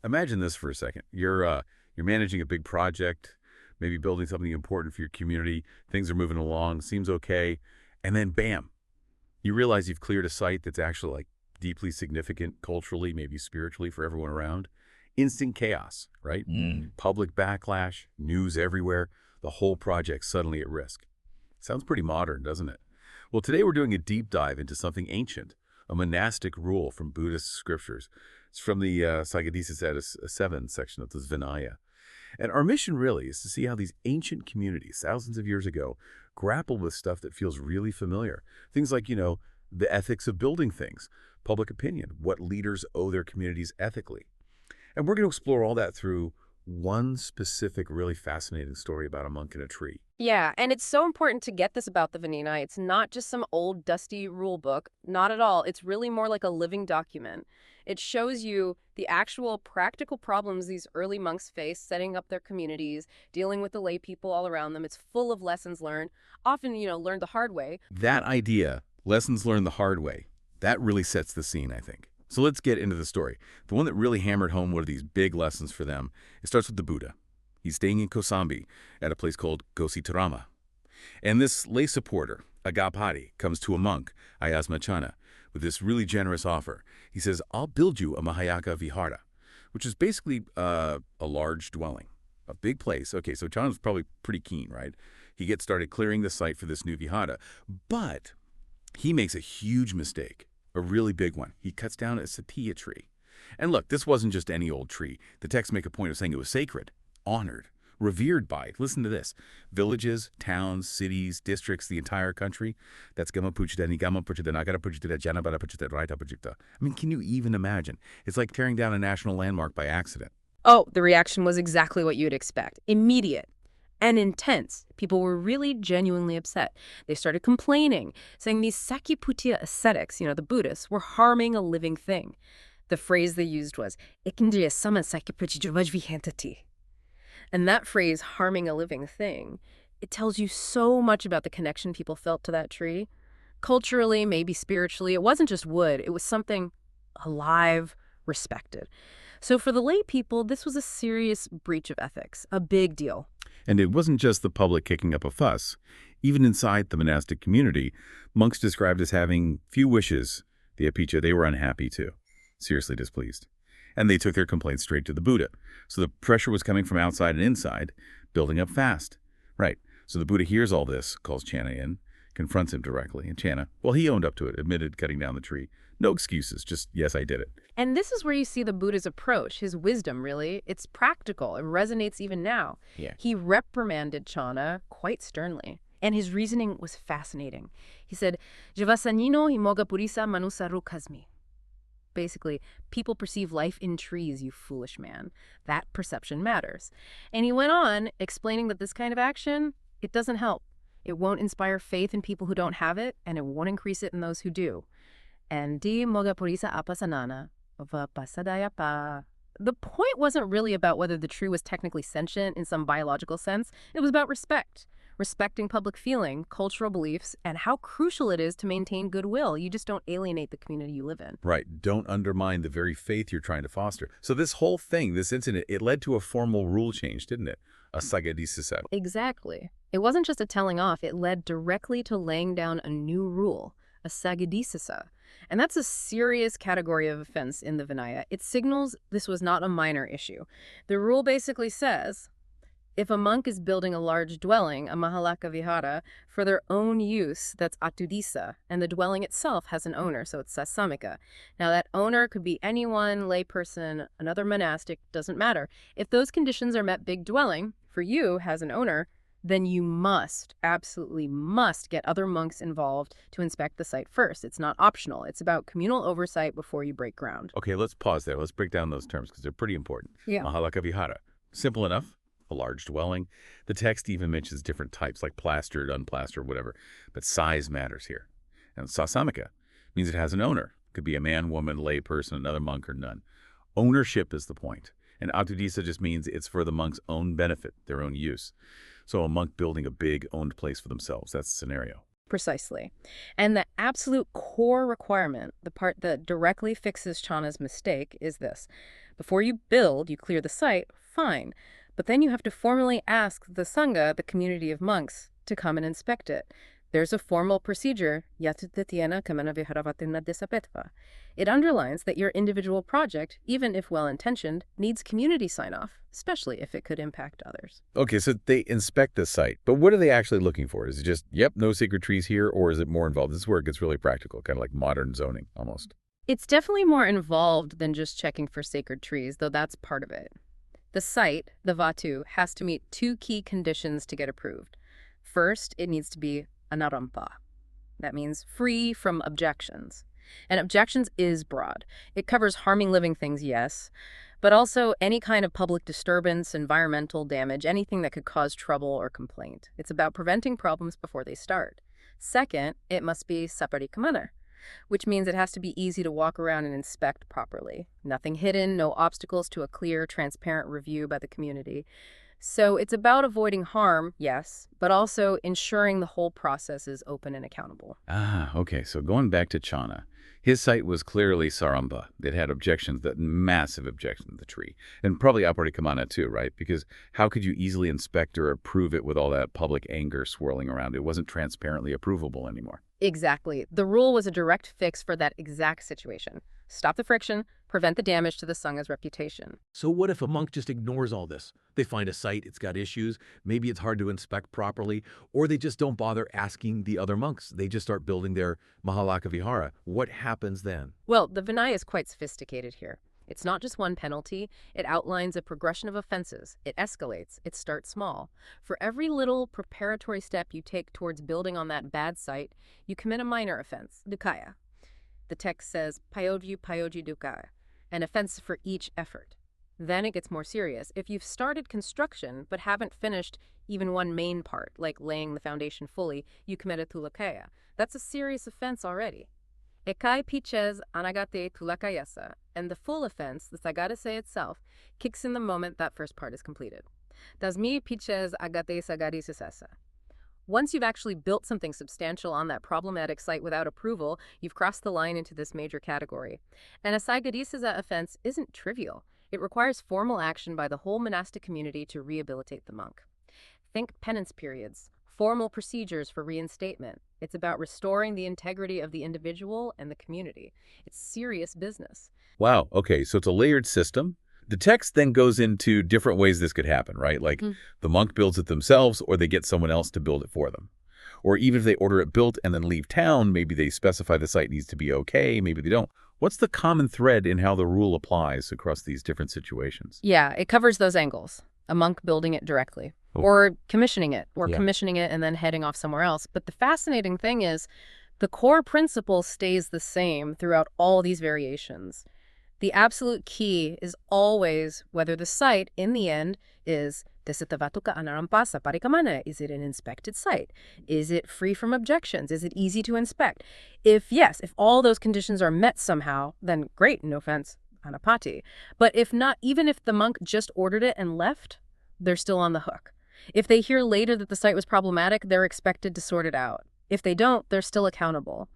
Imagine this for a second. You're managing a big project, maybe building something important for your community. Things are moving along, seems okay, and then bam, you realize you've cleared a site that's actually like deeply significant culturally, maybe spiritually for everyone around. Instant chaos, right? Public backlash, news everywhere, the whole project suddenly at risk. Sounds pretty modern, doesn't it? Well, today we're doing a deep dive into something ancient, a monastic rule from Buddhist scriptures. It's from the Saṅghādisesa VII section of the Vinaya. And our mission really is to see how these ancient communities, thousands of years ago, grappled with stuff that feels really familiar. Things like, the ethics of building things, public opinion, what leaders owe their communities ethically. And we're going to explore all that through one specific, really fascinating story about a monk in a tree. Yeah, and it's so important to get this about the Vinaya. It's not just some old, dusty rule book. Not at all. It's really more like a living document. It shows you the actual practical problems these early monks faced, setting up their communities, dealing with the lay people all around them. It's full of lessons learned, often, learned the hard way. That idea, lessons learned the hard way, that really sets the scene, I think. So let's get into the story. The one that really hammered home one of these big lessons for them, it starts with the Buddha. He's staying in Kosambi at a place called Gositarama. And this lay supporter, Agapati, comes to a monk, Ayasmā Channa, with this really generous offer. He says, I'll build you a Mahayaka Vihāra, which is basically a large dwelling, a big place. Okay, so Channa's probably pretty keen, right? He gets started clearing the site for this new Vihāra, but he makes a huge mistake, a really big one. He cuts down a satia tree. And look, this wasn't just any old tree. The texts make a point of saying it was sacred, honored, revered by, listen to this, villages, towns, cities, districts, the entire country. That's Gama Puchita, Nigama Puchita, Nagara Puchita, Janabara Puchita, Raita Puchita. I mean, can you even imagine? It's like tearing down a national landmark by accident. Oh, the reaction was exactly what you'd expect. Immediate and intense. People were really genuinely upset. They started complaining, saying these Sakyaputiya ascetics, the Buddhists, were harming a living thing. The phrase they used was, Ikindriya sama Sakyaputiya. And that phrase, harming a living thing, it tells you so much about the connection people felt to that tree. Culturally, maybe spiritually, it wasn't just wood. It was something alive, respected. So for the lay people, this was a serious breach of ethics, a big deal. And it wasn't just the public kicking up a fuss. Even inside the monastic community, monks described as having few wishes. The Apicha, they were unhappy too, seriously displeased. And they took their complaints straight to the Buddha. So the pressure was coming from outside and inside, building up fast. Right. So the Buddha hears all this, calls Channa in, confronts him directly. And Channa, well, he owned up to it, admitted cutting down the tree. No excuses, just, yes, I did it. And this is where you see the Buddha's approach, his wisdom, really. It's practical. It resonates even now. Yeah. He reprimanded Channa quite sternly. And his reasoning was fascinating. He said, Javasanino himoga purisa manusaru kasmi. Basically, people perceive life in trees, you foolish man. That perception matters. And he went on explaining that this kind of action, it doesn't help. It won't inspire faith in people who don't have it, and it won't increase it in those who do. And di moga purisa apasanana, vapasadayapa. The point wasn't really about whether the tree was technically sentient in some biological sense. It was about respect. Respecting public feeling, cultural beliefs, and how crucial it is to maintain goodwill. You just don't alienate the community you live in. Right. Don't undermine the very faith you're trying to foster. So this whole thing, this incident, it led to a formal rule change, didn't it? A Saṅghādisesa. Exactly. It wasn't just a telling off. It led directly to laying down a new rule, a Saṅghādisesa. And that's a serious category of offense in the Vinaya. It signals this was not a minor issue. The rule basically says, if a monk is building a large dwelling, a Mahayaka Vihāra, for their own use, that's Attudisa, and the dwelling itself has an owner, so it's Sasamika. Now that owner could be anyone, layperson, another monastic, doesn't matter. If those conditions are met, big dwelling, for you, has an owner, then you must, absolutely must, get other monks involved to inspect the site first. It's not optional. It's about communal oversight before you break ground. Okay, let's pause there. Let's break down those terms because they're pretty important. Yeah. Mahayaka Vihāra. Simple enough. A large dwelling. The text even mentions different types like plastered, unplastered, whatever. But size matters here. And Sasamika means it has an owner. Could be a man, woman, lay person, another monk, or none. Ownership is the point. And Attudisa just means it's for the monk's own benefit, their own use. So a monk building a big owned place for themselves. That's the scenario. Precisely. And the absolute core requirement, the part that directly fixes Channa's mistake, is this. Before you build, you clear the site, fine. But then you have to formally ask the Sangha, the community of monks, to come and inspect it. There's a formal procedure, Yatutitiana kamana Vihāra disapproval. It underlines that your individual project, even if well-intentioned, needs community sign-off, especially if it could impact others. Okay, so they inspect the site, but what are they actually looking for? Is it just, yep, no sacred trees here, or is it more involved? This is where it gets really practical, kind of like modern zoning, almost. It's definitely more involved than just checking for sacred trees, though that's part of it. The site, the Vatu, has to meet two key conditions to get approved. First, it needs to be anarampa. That means free from objections. And objections is broad. It covers harming living things, yes, but also any kind of public disturbance, environmental damage, anything that could cause trouble or complaint. It's about preventing problems before they start. Second, it must be saparikamana, which means it has to be easy to walk around and inspect properly. Nothing hidden, no obstacles to a clear, transparent review by the community. So it's about avoiding harm, yes, but also ensuring the whole process is open and accountable. Ah, okay, so going back to Channa, his site was clearly Saramba. It had objections, that massive objection to the tree. And probably Aparikamana too, right? Because how could you easily inspect or approve it with all that public anger swirling around? It wasn't transparently approvable anymore. Exactly. The rule was a direct fix for that exact situation. Stop the friction, prevent the damage to the Sangha's reputation. So what if a monk just ignores all this? They find a site, it's got issues, maybe it's hard to inspect properly, or they just don't bother asking the other monks. They just start building their Mahalaka Vihāra. What happens then? Well, the Vinaya is quite sophisticated here. It's not just one penalty. It outlines a progression of offenses. It escalates. It starts small. For every little preparatory step you take towards building on that bad site, you commit a minor offense, dukaya. The text says, payoju dukaya, an offense for each effort. Then it gets more serious. If you've started construction but haven't finished even one main part, like laying the foundation fully, you commit a tulakaya. That's a serious offense already. Ekai piches anagate tulakayasa, and the full offense, the Saṅghādisesa itself, kicks in the moment that first part is completed. Dasmi piches agate Saṅghādisesa. Once you've actually built something substantial on that problematic site without approval, you've crossed the line into this major category. And a Saṅghādisesa offense isn't trivial. It requires formal action by the whole monastic community to rehabilitate the monk. Think penance periods, formal procedures for reinstatement. It's about restoring the integrity of the individual and the community. It's serious business. Wow, okay, so it's a layered system. The text then goes into different ways this could happen, right? Like the monk builds it themselves, or they get someone else to build it for them. Or even if they order it built and then leave town, maybe they specify the site needs to be okay, maybe they don't. What's the common thread in how the rule applies across these different situations? Yeah, it covers those angles. A monk building it directly, or commissioning it, and then heading off somewhere else. But the fascinating thing is, the core principle stays the same throughout all these variations. The absolute key is always whether the site, in the end, is is it an inspected site? Is it free from objections? Is it easy to inspect? If yes, if all those conditions are met somehow, then great, no offense, anapati. But if not, even if the monk just ordered it and left, they're still on the hook. If they hear later that the site was problematic, they're expected to sort it out. If they don't, they're still accountable.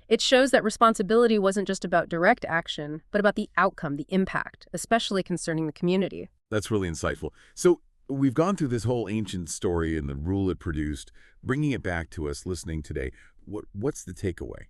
It shows that responsibility wasn't just about direct action, but about the outcome, the impact, especially concerning the community. That's really insightful. So we've gone through this whole ancient story and the rule it produced, bringing it back to us listening today. What's the takeaway?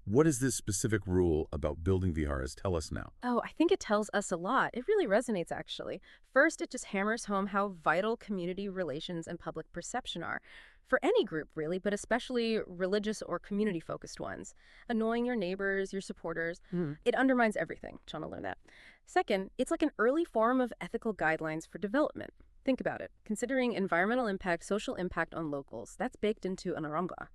What does this specific rule about building viharas tell us now? Oh, I think it tells us a lot. It really resonates, actually. First, it just hammers home how vital community relations and public perception are. For any group, really, but especially religious or community-focused ones. Annoying your neighbors, your supporters, it undermines everything. Channa learned that. Second, it's like an early form of ethical guidelines for development. Think about it. Considering environmental impact, social impact on locals, that's baked into Anaranga.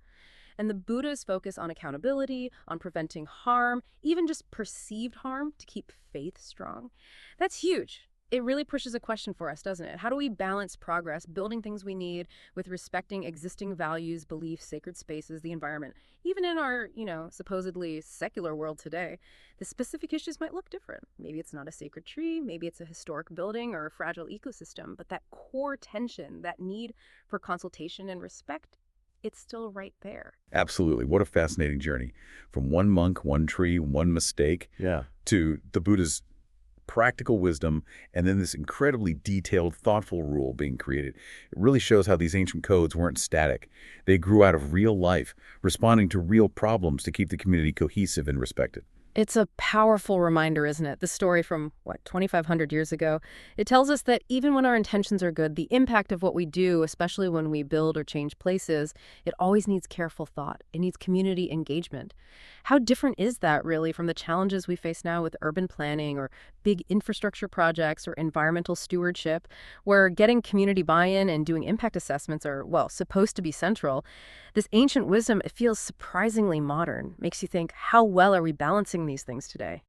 And the Buddha's focus on accountability, on preventing harm, even just perceived harm to keep faith strong, that's huge. It really pushes a question for us, doesn't it? How do we balance progress, building things we need, with respecting existing values, beliefs, sacred spaces, the environment? Even in our, supposedly secular world today, the specific issues might look different. Maybe it's not a sacred tree, maybe it's a historic building or a fragile ecosystem, but that core tension, that need for consultation and respect, it's still right there. Absolutely. What a fascinating journey. From one monk, one tree, one mistake, Yeah. to the Buddha's practical wisdom, and then this incredibly detailed, thoughtful rule being created. It really shows how these ancient codes weren't static. They grew out of real life, responding to real problems to keep the community cohesive and respected. It's a powerful reminder, isn't it? The story from, 2,500 years ago. It tells us that even when our intentions are good, the impact of what we do, especially when we build or change places, it always needs careful thought. It needs community engagement. How different is that, really, from the challenges we face now with urban planning or big infrastructure projects or environmental stewardship, where getting community buy-in and doing impact assessments are, supposed to be central? This ancient wisdom, it feels surprisingly modern. Makes you think, how well are we balancing these things today?